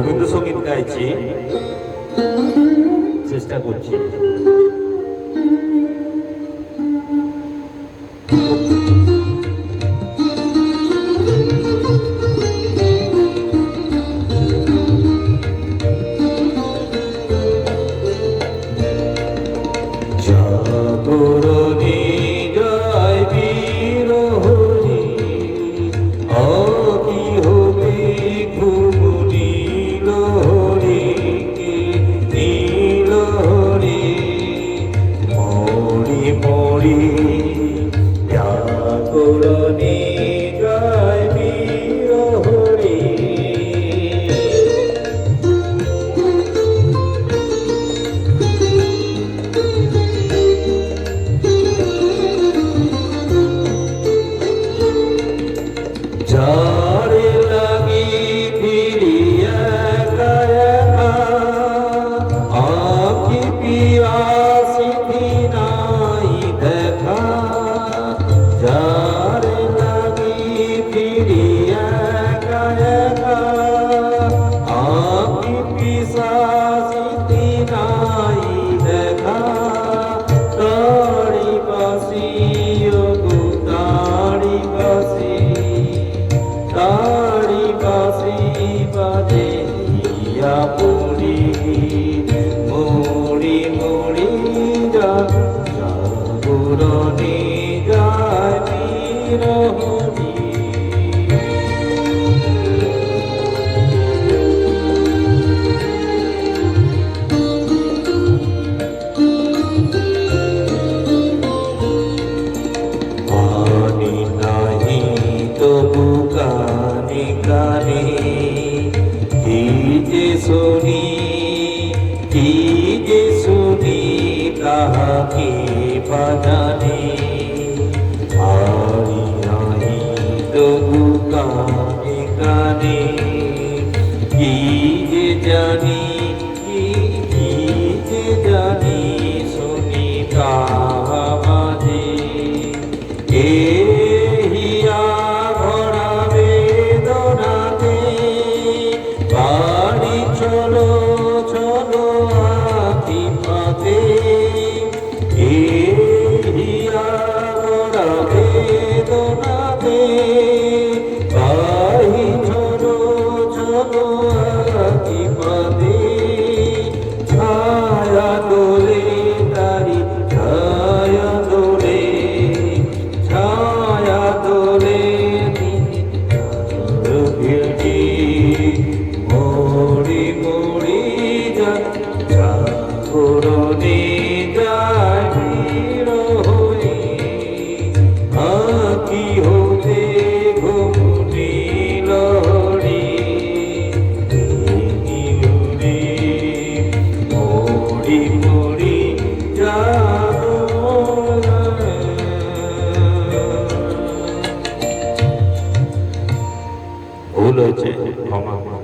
রবীন্দ্রসঙ্গীত গাইছি, চেষ্টা করছি। জাগরণী জয় বীর হরি, আকি হবে ঘুমুনি লহরি, নীল হরি মরি মরি। জাগরণী জয় বীর হরি। যারে লাগি ফিরিয়া কায়া আকি পিয়াসি নাই দেখা, যারে লাগি ফিরিয়া কায়া আকি পিয়াসি নাই দেখা, তারি বাসি গো তারি বাসি, তারি বাসি বাজে ইয়া পুরি মরি মরি। জাগরণী জয় বীর হরি। পানি নাহি তবু কানে কানে, কি যে শুনি কি যে শুনি তাহাকে বাজানে। পানি নাহি তবু কানে কানে, কি যে জানি কি যে জানি শুনি তাহা বাজে। এহিয়া ভরা বেদনাতে বাড়ি চলো চলো আতি পথে। এহিয়া ভরা বেদনাতে বাড়ি চলো চলো আতি পথে। ছায়া দোলে তারি ছায়া দোলে, ছায়া দোলে ভিড়ি মরি মরি। জাগরণী জয় বীর হরি, আকি হতে ঘুমুনি লহরি, নীল মরি মরি। ভুল হয়েছে, ক্ষমা।